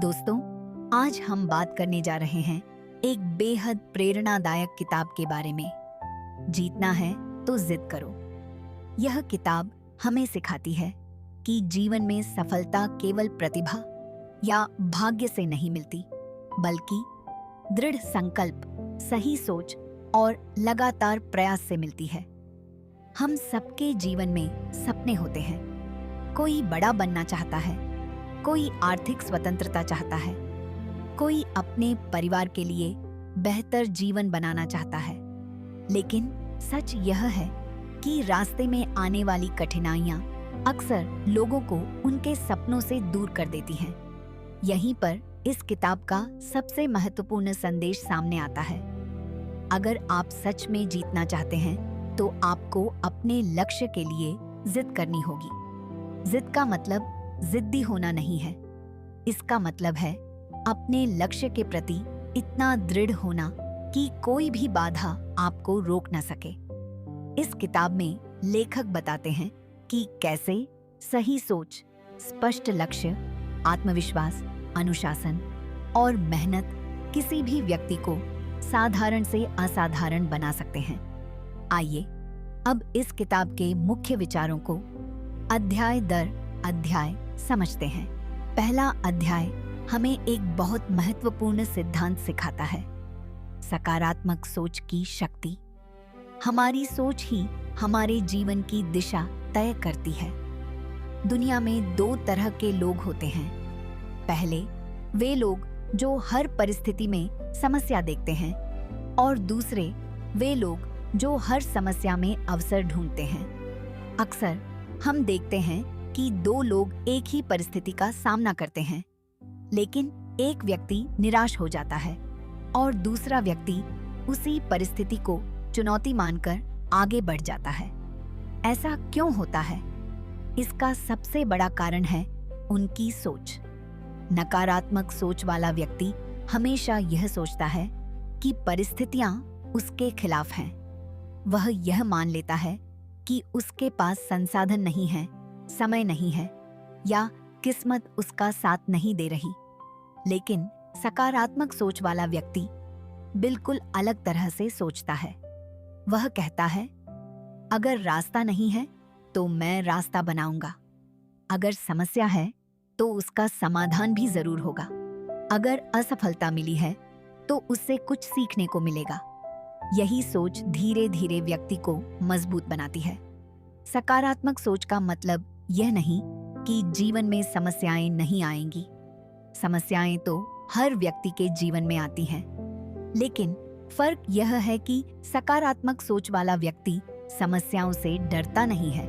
दोस्तों, आज हम बात करने जा रहे हैं एक बेहद प्रेरणादायक किताब के बारे में। जीतना है तो जिद करो। यह किताब हमें सिखाती है कि जीवन में सफलता केवल प्रतिभा या भाग्य से नहीं मिलती, बल्कि दृढ़ संकल्प, सही सोच और लगातार प्रयास से मिलती है। हम सबके जीवन में सपने होते हैं। कोई बड़ा बनना चाहता है, कोई आर्थिक स्वतंत्रता चाहता है, कोई अपने परिवार के लिए बेहतर जीवन बनाना चाहता है। लेकिन सच यह है कि रास्ते में आने वाली कठिनाइयां अक्सर लोगों को उनके सपनों से दूर कर देती हैं। यहीं पर इस किताब का सबसे महत्वपूर्ण संदेश सामने आता है। अगर आप सच में जीतना चाहते हैं तो आपको अपने लक्ष्य के लिए जिद करनी होगी। जिद का मतलब जिद्दी होना नहीं है। इसका मतलब है अपने लक्ष्य के प्रति इतना दृढ़ होना कि कोई भी बाधा आपको रोक न सके। इस किताब में लेखक बताते हैं कि कैसे सही सोच, स्पष्ट लक्ष्य, आत्मविश्वास, अनुशासन और मेहनत किसी भी व्यक्ति को साधारण से असाधारण बना सकते हैं। आइए अब इस किताब के मुख्य विचारों को अध्याय दर अध्याय समझते हैं। पहला अध्याय हमें एक बहुत महत्वपूर्ण सिद्धांत सिखाता है, सकारात्मक सोच की शक्ति। हमारी सोच ही हमारे जीवन की दिशा तय करती है। दुनिया में दो तरह के लोग होते हैं। पहले वे लोग जो हर परिस्थिति में समस्या देखते हैं, और दूसरे वे लोग जो हर समस्या में अवसर ढूंढते हैं। अक्सर हम देखते हैं कि दो लोग एक ही परिस्थिति का सामना करते हैं, लेकिन एक व्यक्ति निराश हो जाता है और दूसरा व्यक्ति उसी परिस्थिति को चुनौती मानकर आगे बढ़ जाता है। ऐसा क्यों होता है? इसका सबसे बड़ा कारण है उनकी सोच। नकारात्मक सोच वाला व्यक्ति हमेशा यह सोचता है कि परिस्थितियां उसके खिलाफ हैं। वह यह मान लेता है कि उसके पास संसाधन नहीं है, समय नहीं है, या किस्मत उसका साथ नहीं दे रही। लेकिन सकारात्मक सोच वाला व्यक्ति बिल्कुल अलग तरह से सोचता है। वह कहता है, अगर रास्ता नहीं है तो मैं रास्ता बनाऊंगा। अगर समस्या है तो उसका समाधान भी जरूर होगा। अगर असफलता मिली है तो उससे कुछ सीखने को मिलेगा। यही सोच धीरे धीरे व्यक्ति को मजबूत बनाती है। सकारात्मक सोच का मतलब यह नहीं कि जीवन में समस्याएं नहीं आएंगी। समस्याएं तो हर व्यक्ति के जीवन में आती हैं, लेकिन फर्क यह है कि सकारात्मक सोच वाला व्यक्ति समस्याओं से डरता नहीं है।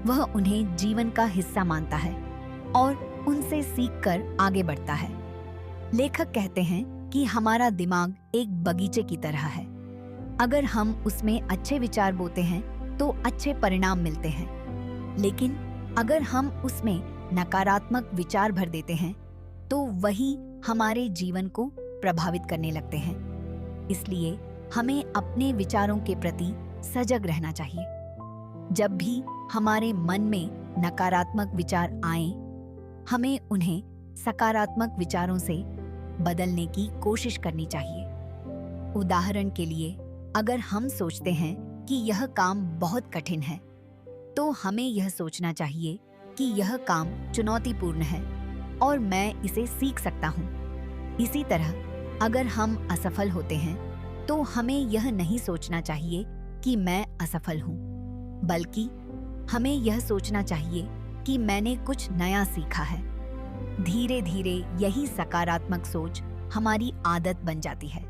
वह उन्हें जीवन का हिस्सा मानता है और उनसे सीखकर आगे बढ़ता है। लेखक कहते हैं कि हमारा दिमाग एक बगीचे की तरह है। अगर हम उसमें अच्छे विचार बोते हैं तो अच्छे परिणाम मिलते हैं, लेकिन अगर हम उसमें नकारात्मक विचार भर देते हैं तो वही हमारे जीवन को प्रभावित करने लगते हैं। इसलिए हमें अपने विचारों के प्रति सजग रहना चाहिए। जब भी हमारे मन में नकारात्मक विचार आएं, हमें उन्हें सकारात्मक विचारों से बदलने की कोशिश करनी चाहिए। उदाहरण के लिए, अगर हम सोचते हैं कि यह काम बहुत कठिन है, तो हमें यह सोचना चाहिए कि यह काम चुनौतीपूर्ण है और मैं इसे सीख सकता हूँ। इसी तरह अगर हम असफल होते हैं तो हमें यह नहीं सोचना चाहिए कि मैं असफल हूँ, बल्कि हमें यह सोचना चाहिए कि मैंने कुछ नया सीखा है। धीरे धीरे यही सकारात्मक सोच हमारी आदत बन जाती है,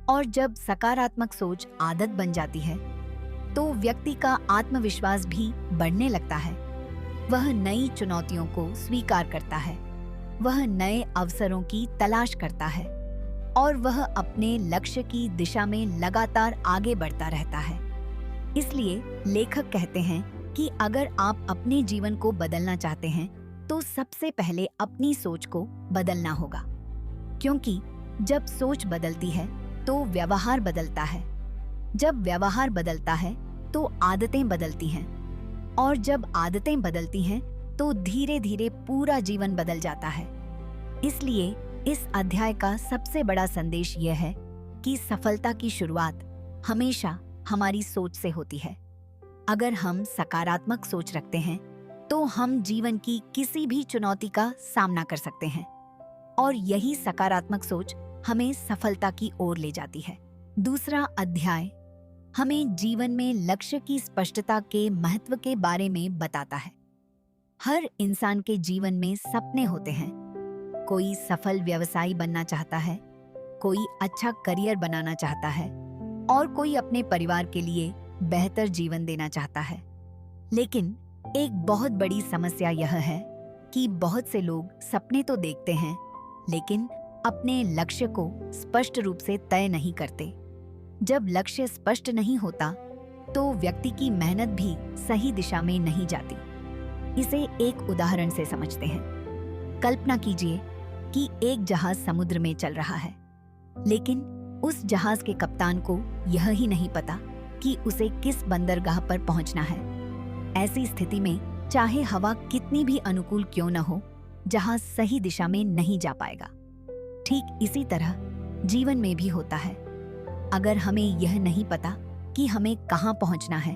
और जब सकारात्मक सोच आदत बन जाती है तो व्यक्ति का आत्मविश्वास भी बढ़ने लगता है। वह नई चुनौतियों को स्वीकार करता है, वह नए अवसरों की तलाश करता है और वह अपने लक्ष्य की दिशा में लगातार आगे बढ़ता रहता है। इसलिए लेखक कहते हैं कि अगर आप अपने जीवन को बदलना चाहते हैं तो सबसे पहले अपनी सोच को बदलना होगा, क्योंकि जब सोच बदलती है तो व्यवहार बदलता है। जब व्यवहार बदलता है तो आदतें बदलती हैं, और जब आदतें बदलती हैं तो धीरे धीरे पूरा जीवन बदल जाता है। इसलिए इस अध्याय का सबसे बड़ा संदेश यह है कि सफलता की शुरुआत हमेशा हमारी सोच से होती है। अगर हम सकारात्मक सोच रखते हैं तो हम जीवन की किसी भी चुनौती का सामना कर सकते हैं और यही सकारात्मक सोच हमें सफलता की ओर ले जाती है। दूसरा अध्याय हमें जीवन में लक्ष्य की स्पष्टता के महत्व के बारे में बताता है। हर इंसान के जीवन में सपने होते हैं। कोई सफल व्यवसायी बनना चाहता है, कोई अच्छा करियर बनाना चाहता है और कोई अपने परिवार के लिए बेहतर जीवन देना चाहता है। लेकिन एक बहुत बड़ी समस्या यह है कि बहुत से लोग सपने तो देखते हैं लेकिन अपने लक्ष्य को स्पष्ट रूप से तय नहीं करते। जब लक्ष्य स्पष्ट नहीं होता तो व्यक्ति की मेहनत भी सही दिशा में नहीं जाती। इसे एक उदाहरण से समझते हैं। कल्पना कीजिए कि एक जहाज समुद्र में चल रहा है, लेकिन उस जहाज के कप्तान को यह ही नहीं पता कि उसे किस बंदरगाह पर पहुंचना है। ऐसी स्थिति में चाहे हवा कितनी भी अनुकूल क्यों न हो, जहाज सही दिशा में नहीं जा पाएगा। ठीक इसी तरह जीवन में भी होता है। अगर हमें यह नहीं पता कि हमें कहाँ पहुंचना है,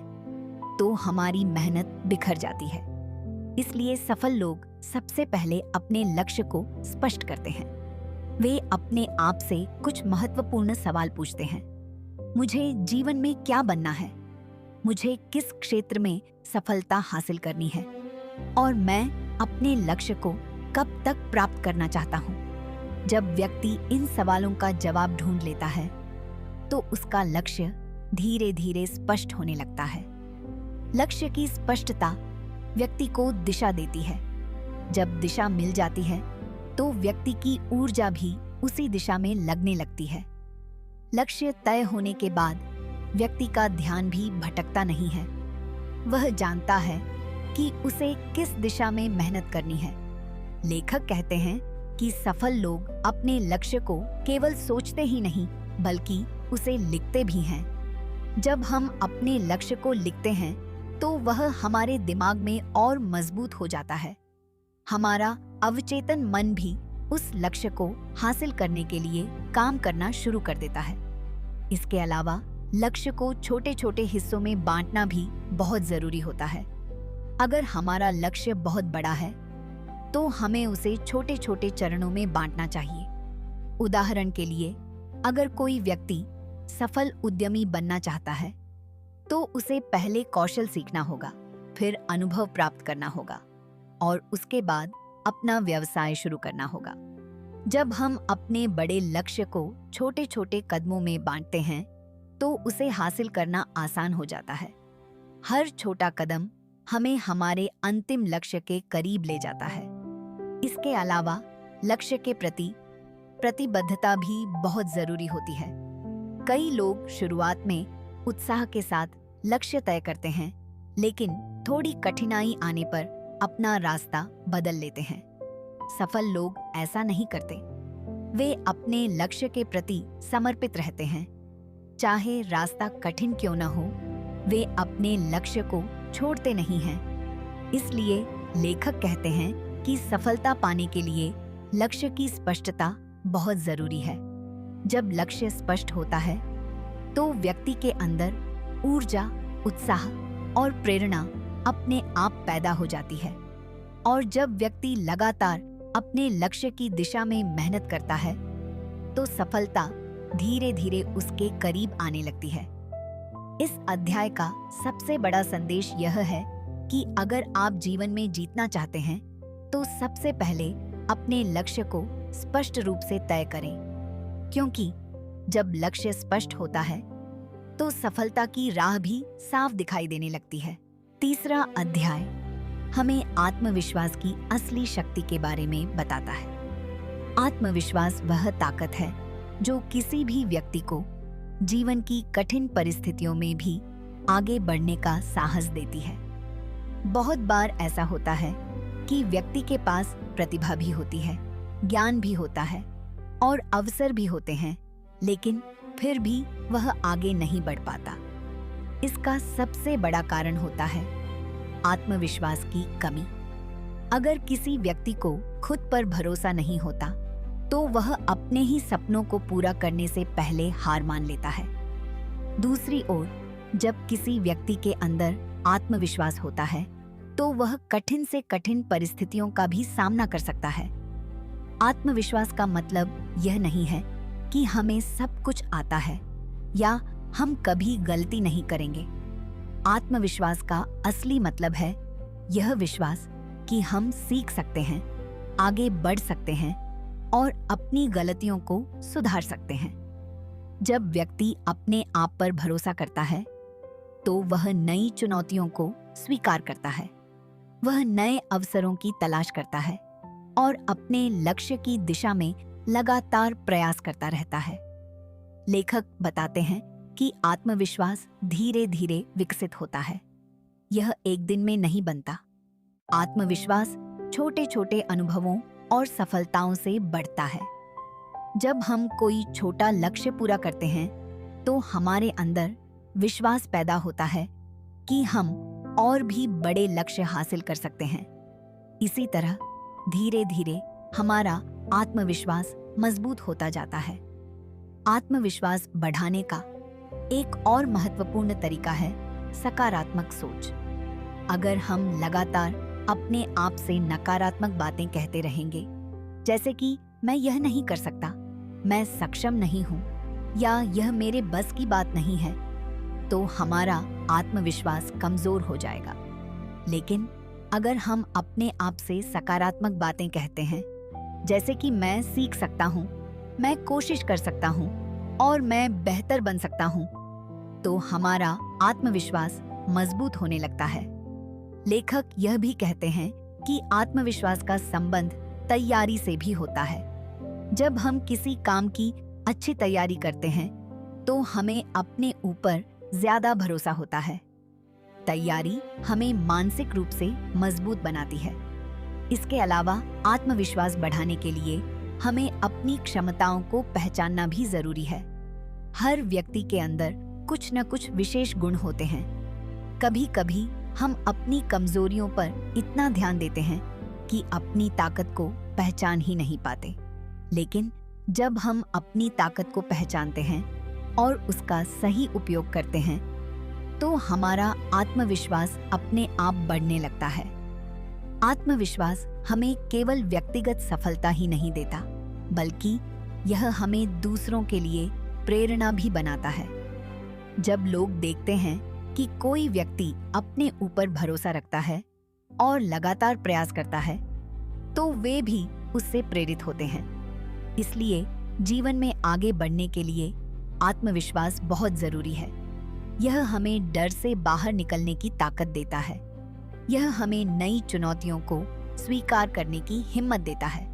तो हमारी मेहनत बिखर जाती है। इसलिए सफल लोग सबसे पहले अपने लक्ष्य को स्पष्ट करते हैं। वे अपने आप से कुछ महत्वपूर्ण सवाल पूछते हैं। मुझे जीवन में क्या बनना है? मुझे किस क्षेत्र में सफलता हासिल करनी है? और मैं अपने लक्ष्य को कब तक प्राप्त करना चाहता हूँ? जब व्यक्ति इन सवालों का जवाब ढूंढ लेता है, तो उसका लक्ष्य धीरे धीरे स्पष्ट होने लगता है। लक्ष्य की स्पष्टता व्यक्ति को दिशा देती है। जब दिशा मिल जाती है, तो व्यक्ति की ऊर्जा भी उसी दिशा में लगने लगती है। लक्ष्य तय होने के बाद व्यक्ति का ध्यान भी भटकता नहीं है। वह जानता है कि उसे किस दिशा में मेहनत करनी है। लेखक कहते हैं कि सफल लोग अपने लक्ष्य को केवल सोचते ही नहीं, बल्कि उसे लिखते भी हैं। जब हम अपने लक्ष्य को लिखते हैं, तो वह हमारे दिमाग में और मजबूत हो जाता है। हमारा अवचेतन मन भी उस लक्ष्य को हासिल करने के लिए काम करना शुरू कर देता है। इसके अलावा लक्ष्य को छोटे छोटे हिस्सों में बांटना भी बहुत जरूरी होता है। अगर हमारा लक्ष्य बहुत बड़ा है, तो हमें उसे छोटे छोटे चरणों में बांटना चाहिए। उदाहरण के लिए, अगर कोई व्यक्ति सफल उद्यमी बनना चाहता है, तो उसे पहले कौशल सीखना होगा, फिर अनुभव प्राप्त करना होगा और उसके बाद अपना व्यवसाय शुरू करना होगा। जब हम अपने बड़े लक्ष्य को छोटे छोटे कदमों में बांटते हैं, तो उसे हासिल करना आसान हो जाता है। हर छोटा कदम हमें हमारे अंतिम लक्ष्य के करीब ले जाता है। इसके अलावा लक्ष्य के प्रति प्रतिबद्धता भी बहुत जरूरी होती है। कई लोग शुरुआत में उत्साह के साथ लक्ष्य तय करते हैं, लेकिन थोड़ी कठिनाई आने पर अपना रास्ता बदल लेते हैं। सफल लोग ऐसा नहीं करते। वे अपने लक्ष्य के प्रति समर्पित रहते हैं। चाहे रास्ता कठिन क्यों न हो, वे अपने लक्ष्य को छोड़ते नहीं हैं। इसलिए लेखक कहते हैं कि सफलता पाने के लिए लक्ष्य की स्पष्टता बहुत जरूरी है। जब लक्ष्य स्पष्ट होता है, तो व्यक्ति के अंदर ऊर्जा, उत्साह और प्रेरणा अपने आप पैदा हो जाती है। और जब व्यक्ति लगातार अपने लक्ष्य की दिशा में मेहनत करता है, तो सफलता धीरे धीरे उसके करीब आने लगती है। इस अध्याय का सबसे बड़ा संदेश यह है कि अगर आप जीवन में जीतना चाहते हैं, तो सबसे पहले अपने लक्ष्य को स्पष्ट रूप से तय करें, क्योंकि जब लक्ष्य स्पष्ट होता है, तो सफलता की राह भी साफ दिखाई देने लगती है। तीसरा अध्याय हमें आत्मविश्वास की असली शक्ति के बारे में बताता है। आत्मविश्वास वह ताकत है जो किसी भी व्यक्ति को जीवन की कठिन परिस्थितियों में भी आगे बढ़ने का साहस देती है। बहुत बार ऐसा होता है कि व्यक्ति के पास प्रतिभा भी होती है, ज्ञान भी होता है और अवसर भी होते हैं, लेकिन फिर भी वह आगे नहीं बढ़ पाता। इसका सबसे बड़ा कारण होता है आत्मविश्वास की कमी। अगर किसी व्यक्ति को खुद पर भरोसा नहीं होता तो वह अपने ही सपनों को पूरा करने से पहले हार मान लेता है। दूसरी ओर, जब किसी व्यक्ति के अंदर आत्मविश्वास होता है तो वह कठिन से कठिन परिस्थितियों का भी सामना कर सकता है। आत्मविश्वास का मतलब यह नहीं है कि हमें सब कुछ आता है या हम कभी गलती नहीं करेंगे। आत्मविश्वास का असली मतलब है यह विश्वास कि हम सीख सकते हैं, आगे बढ़ सकते हैं और अपनी गलतियों को सुधार सकते हैं। जब व्यक्ति अपने आप पर भरोसा करता है तो वह नई चुनौतियों को स्वीकार करता है, वह नए अवसरों की तलाश करता है और अपने लक्ष्य की दिशा में लगातार प्रयास करता रहता है। लेखक बताते हैं कि आत्मविश्वास धीरे धीरे विकसित होता है, यह एक दिन में नहीं बनता। आत्मविश्वास छोटे छोटे अनुभवों और सफलताओं से बढ़ता है। जब हम कोई छोटा लक्ष्य पूरा करते हैं तो हमारे अंदर विश्वास पैदा होता है कि हम और भी बड़े लक्ष्य हासिल कर सकते हैं। इसी तरह धीरे धीरे हमारा आत्मविश्वास मजबूत होता जाता है। आत्मविश्वास बढ़ाने का एक और महत्वपूर्ण तरीका है सकारात्मक सोच। अगर हम लगातार अपने आप से नकारात्मक बातें कहते रहेंगे, जैसे कि मैं यह नहीं कर सकता, मैं सक्षम नहीं हूँ या यह मेरे बस की बात नहीं है, तो हमारा आत्मविश्वास कमजोर हो जाएगा। लेकिन अगर हम अपने आप से सकारात्मक बातें कहते हैं, जैसे कि मैं सीख सकता हूँ, मैं कोशिश कर सकता हूँ और मैं बेहतर बन सकता हूँ, तो हमारा आत्मविश्वास मजबूत होने लगता है। लेखक यह भी कहते हैं कि आत्मविश्वास का संबंध तैयारी से भी होता है। जब हम किसी काम की अच्छी तैयारी करते हैं तो हमें अपने ऊपर ज्यादा भरोसा होता है। तैयारी हमें मानसिक रूप से मजबूत बनाती है। इसके अलावा आत्मविश्वास बढ़ाने के लिए हमें अपनी क्षमताओं को पहचानना भी जरूरी है। हर व्यक्ति के अंदर कुछ न कुछ विशेष गुण होते हैं। कभी कभी हम अपनी कमजोरियों पर इतना ध्यान देते हैं कि अपनी ताकत को पहचान ही नहीं पाते। लेकिन जब हम अपनी ताकत को पहचानते हैं और उसका सही उपयोग करते हैं तो हमारा आत्मविश्वास अपने आप बढ़ने लगता है। आत्मविश्वास हमें केवल व्यक्तिगत सफलता ही नहीं देता, बल्कि यह हमें दूसरों के लिए प्रेरणा भी बनाता है। जब लोग देखते हैं कि कोई व्यक्ति अपने ऊपर भरोसा रखता है और लगातार प्रयास करता है, तो वे भी उससे प्रेरित होते हैं। इसलिए जीवन में आगे बढ़ने के लिए आत्मविश्वास बहुत जरूरी है। यह हमें डर से बाहर निकलने की ताकत देता है। यह हमें नई चुनौतियों को स्वीकार करने की हिम्मत देता है।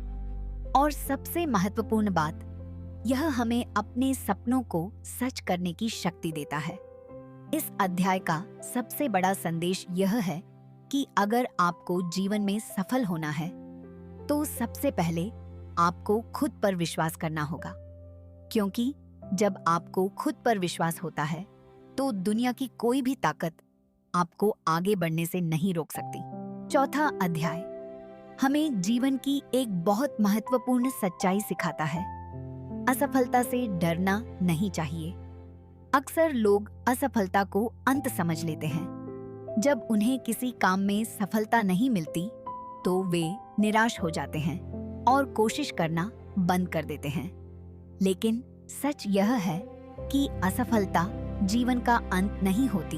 और सबसे महत्वपूर्ण बात, यह हमें अपने सपनों को सच करने की शक्ति देता है। इस अध्याय का सबसे बड़ा संदेश यह है कि अगर आपको जीवन में सफल होना है तो सबसे पहले आपको खुद पर विश्वास करना होगा, क्योंकि जब आपको खुद पर विश्वास होता है तो दुनिया की कोई भी ताकत आपको आगे बढ़ने से नहीं रोक सकती। चौथा अध्याय हमें जीवन की एक बहुत महत्वपूर्ण सच्चाई सिखाता है। असफलता से डरना नहीं चाहिए। अक्सर लोग असफलता को अंत समझ लेते हैं। जब उन्हें किसी काम में सफलता नहीं मिलती तो वे निराश हो जाते हैं और कोशिश करना बंद कर देते हैं। लेकिन सच यह है कि असफलता जीवन का अंत नहीं होती।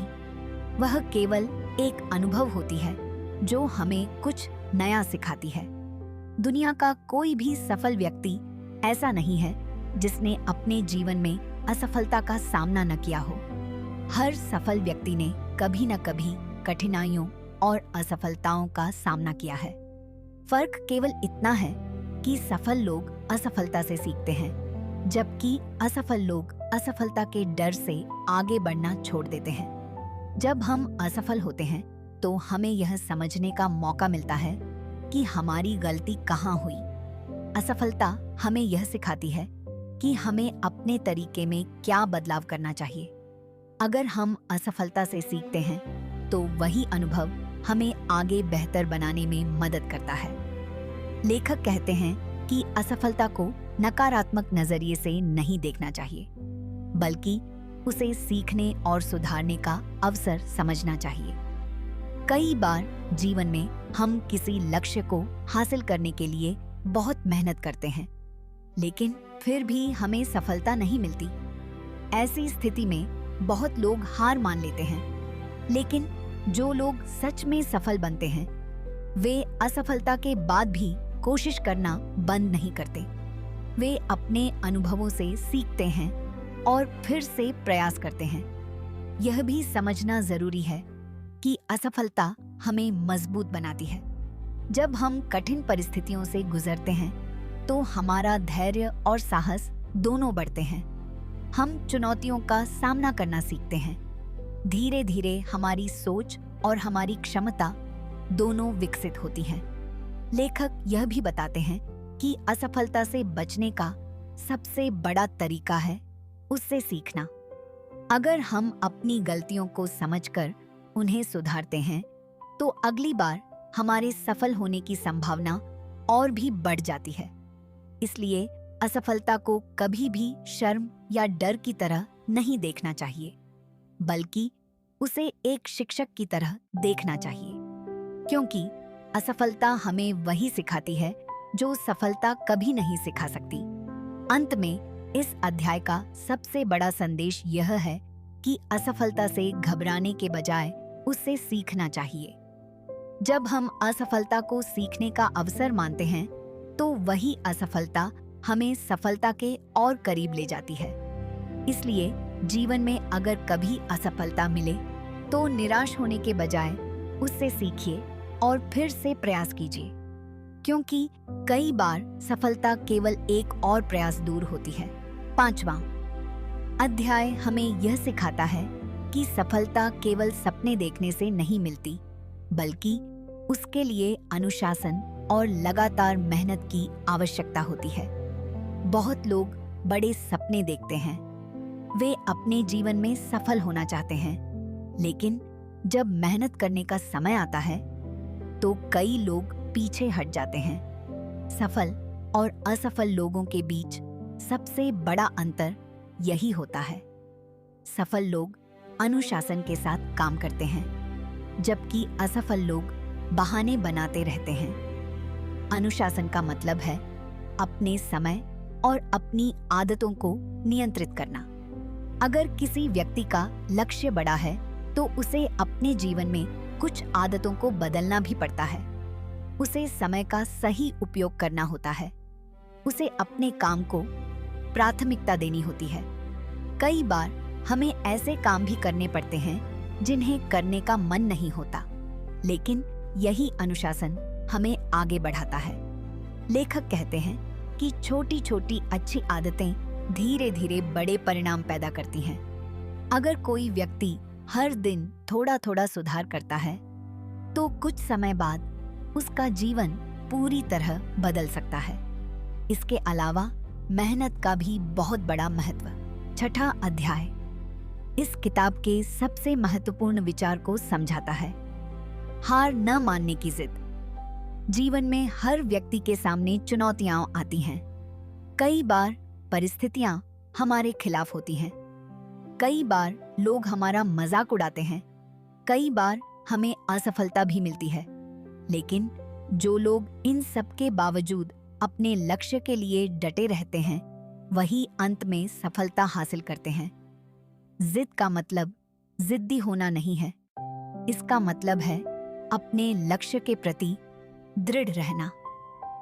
वह केवल एक अनुभव होती है जो हमें कुछ नया सिखाती है। दुनिया का कोई भी सफल व्यक्ति ऐसा नहीं है जिसने अपने जीवन में असफलता का सामना न किया हो। हर सफल व्यक्ति ने कभी न कभी कठिनाइयों और असफलताओं का सामना किया है। फर्क केवल इतना है कि सफल लोग असफलता से सीखते हैं, जबकि असफल लोग असफलता के डर से आगे बढ़ना छोड़ देते हैं। जब हम असफल होते हैं तो हमें यह समझने का मौका मिलता है कि हमारी गलती कहाँ हुई। असफलता हमें यह सिखाती है कि हमें अपने तरीके में क्या बदलाव करना चाहिए। अगर हम असफलता से सीखते हैं तो वही अनुभव हमें आगे बेहतर बनाने में मदद करता है। लेखक कहते हैं कि असफलता को नकारात्मक नजरिए से नहीं देखना चाहिए, बल्कि उसे सीखने और सुधारने का अवसर समझना चाहिए। कई बार जीवन में हम किसी लक्ष्य को हासिल करने के लिए बहुत मेहनत करते हैं, लेकिन फिर भी हमें सफलता नहीं मिलती। ऐसी स्थिति में बहुत लोग हार मान लेते हैं, लेकिन जो लोग सच में सफल बनते हैं, वे असफलता के बाद भी कोशिश करना बंद नहीं करते। वे अपने अनुभवों से सीखते हैं और फिर से प्रयास करते हैं। यह भी समझना जरूरी है कि असफलता हमें मजबूत बनाती है। जब हम कठिन परिस्थितियों से गुजरते हैं, तो हमारा धैर्य और साहस दोनों बढ़ते हैं। हम चुनौतियों का सामना करना सीखते हैं। धीरे धीरे हमारी सोच और हमारी क्षमता दोनों विकसित होती हैं। लेखक यह भी बताते हैं कि असफलता से बचने का सबसे बड़ा तरीका है उससे सीखना। अगर हम अपनी गलतियों को समझकर उन्हें सुधारते हैं, तो अगली बार हमारे सफल होने की संभावना और भी बढ़ जाती है। इसलिए असफलता को कभी भी शर्म या डर की तरह नहीं देखना चाहिए, बल्कि उसे एक शिक्षक की तरह देखना चाहिए, क्योंकि असफलता हमें वही सिखाती है जो सफलता कभी नहीं सिखा सकती। अंत में इस अध्याय का सबसे बड़ा संदेश यह है कि असफलता से घबराने के बजाय उससे सीखना चाहिए। जब हम असफलता को सीखने का अवसर मानते हैं, तो वही असफलता हमें सफलता के और करीब ले जाती है। इसलिए जीवन में अगर कभी असफलता मिले, तो निराश होने के बजाय उससे सीखिए और फिर से प्रयास कीजिए, क्योंकि कई बार सफलता केवल एक और प्रयास दूर होती है। 5वां अध्याय हमें यह सिखाता है कि सफलता केवल सपने देखने से नहीं मिलती, बल्कि उसके लिए अनुशासन और लगातार मेहनत की आवश्यकता होती है। बहुत लोग बड़े सपने देखते हैं, वे अपने जीवन में सफल होना चाहते हैं, लेकिन जब मेहनत करने का समय आता है, तो कई लोग पीछे हट जाते हैं। सफल और असफल लोगों के बीच सबसे बड़ा अंतर यही होता है। सफल लोग अनुशासन के साथ काम करते हैं, जबकि असफल लोग बहाने बनाते रहते हैं। अनुशासन का मतलब है अपने समय और अपनी आदतों को नियंत्रित करना। अगर किसी व्यक्ति का लक्ष्य बड़ा है, तो उसे अपने जीवन में कुछ आदतों को बदलना भी पड़ता है। उसे समय का सही उपयोग करना होता है। उसे अपने काम को प्राथमिकता देनी होती है। कई बार हमें ऐसे काम भी करने पड़ते हैं जिन्हें करने का मन नहीं होता, लेकिन यही अनुशासन हमें आगे बढ़ाता है। लेखक कहते हैं कि छोटी छोटी अच्छी आदतें धीरे धीरे बड़े परिणाम पैदा करती हैं। अगर कोई व्यक्ति हर दिन थोड़ा थोड़ा सुधार करता है, तो कुछ समय बाद उसका जीवन पूरी तरह बदल सकता है। इसके अलावा मेहनत का भी बहुत बड़ा महत्व। 6वां अध्याय इस किताब के सबसे महत्वपूर्ण विचार को समझाता है। हार न मानने की जिद। जीवन में हर व्यक्ति के सामने चुनौतियां आती हैं। कई बार परिस्थितियां हमारे खिलाफ होती हैं। कई बार लोग हमारा मजाक उड़ाते हैं। कई बार हमें असफलता भी मिलती है, लेकिन जो लोग इन सब के बावजूद अपने लक्ष्य के लिए डटे रहते हैं, वही अंत में सफलता हासिल करते हैं। जिद का मतलब जिद्दी होना नहीं है। इसका मतलब है अपने लक्ष्य के प्रति दृढ़ रहना।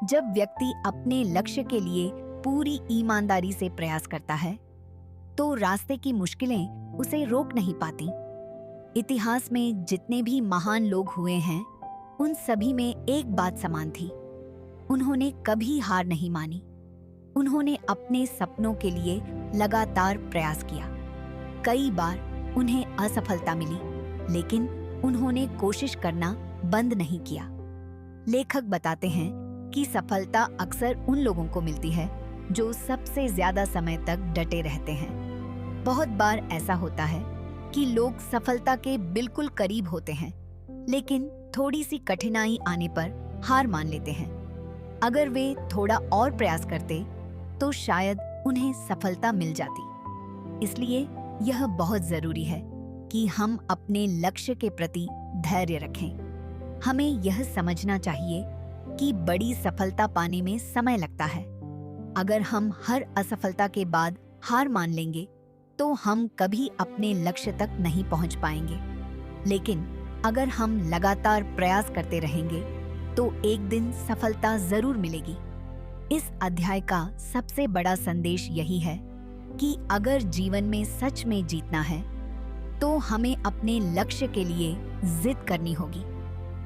जब व्यक्ति अपने लक्ष्य के लिए पूरी ईमानदारी से प्रयास करता है, तो रास्ते की मुश्किलें उसे रोक नहीं पाती। इतिहास में जितने भी महान लोग हुए हैं, उन सभी में एक बात समान थी। उन्होंने कभी हार नहीं मानी। उन्होंने अपने सपनों के लिए लगातार प्रयास किया। कई बार उन्हें असफलता मिली, लेकिन उन्होंने कोशिश करना बंद नहीं किया। लेखक बताते हैं कि सफलता अक्सर उन लोगों को मिलती है जो सबसे ज्यादा समय तक डटे रहते हैं। बहुत बार ऐसा होता है कि लोग सफलता के बिल्कुल करीब होते हैं, लेकिन थोड़ी सी कठिनाई आने पर हार मान लेते हैं। अगर वे थोड़ा और प्रयास करते तो शायद उन्हें सफलता मिल जाती। इसलिए यह बहुत जरूरी है कि हम अपने लक्ष्य के प्रति धैर्य रखें। हमें यह समझना चाहिए कि बड़ी सफलता पाने में समय लगता है। अगर हम हर असफलता के बाद हार मान लेंगे तो हम कभी अपने लक्ष्य तक नहीं पहुंच पाएंगे। लेकिन अगर हम लगातार प्रयास करते रहेंगे तो एक दिन सफलता जरूर मिलेगी। इस अध्याय का सबसे बड़ा संदेश यही है कि अगर जीवन में सच में जीतना है तो हमें अपने लक्ष्य के लिए जिद करनी होगी।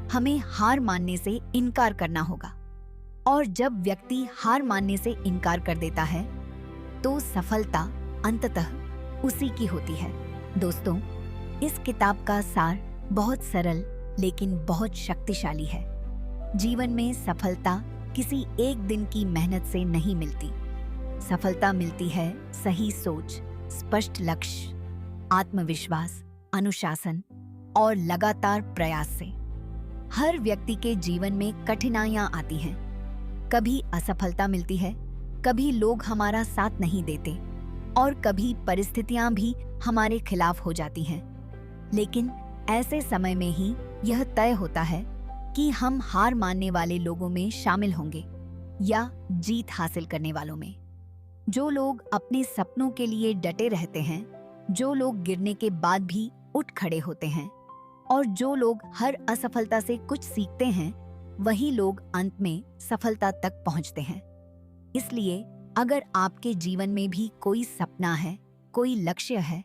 हमें हार मानने से इनकार करना होगा। और जब व्यक्ति हार मानने से इनकार कर देता है तो सफलता अंततः उसी की होती है। दोस्तों, इस किताब का सार बहुत सरल लेकिन बहुत शक्तिशाली है। जीवन में सफलता किसी एक दिन की मेहनत से नहीं मिलती। सफलता मिलती है सही सोच, स्पष्ट लक्ष्य, आत्मविश्वास, अनुशासन और लगातार प्रयास से। हर व्यक्ति के जीवन में कठिनाइयां आती हैं। कभी असफलता मिलती है, कभी लोग हमारा साथ नहीं देते और कभी परिस्थितियां भी हमारे खिलाफ हो जाती हैं। लेकिन ऐसे समय में ही यह तय होता है कि हम हार मानने वाले लोगों में शामिल होंगे या जीत हासिल करने वालों में। जो लोग अपने सपनों के लिए डटे रहते हैं, जो लोग गिरने के बाद भी उठ खड़े होते हैं और जो लोग हर असफलता से कुछ सीखते हैं, वही लोग अंत में सफलता तक पहुंचते हैं। इसलिए अगर आपके जीवन में भी कोई सपना है, कोई लक्ष्य है,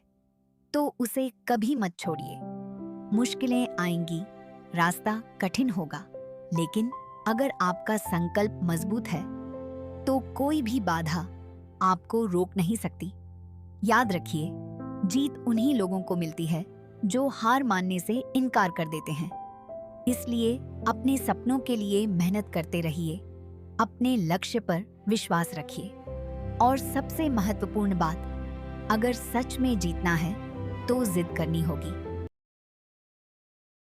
तो उसे कभी मत छोड़िए। मुश्किलें आएंगी, रास्ता कठिन होगा, लेकिन अगर आपका संकल्प मजबूत है तो कोई भी बाधा आपको रोक नहीं सकती। याद रखिए, जीत उन्हीं लोगों को मिलती है जो हार मानने से इनकार कर देते हैं। इसलिए अपने सपनों के लिए मेहनत करते रहिए, अपने लक्ष्य पर विश्वास रखिए और सबसे महत्वपूर्ण बात, अगर सच में जीतना है तो जिद करनी होगी।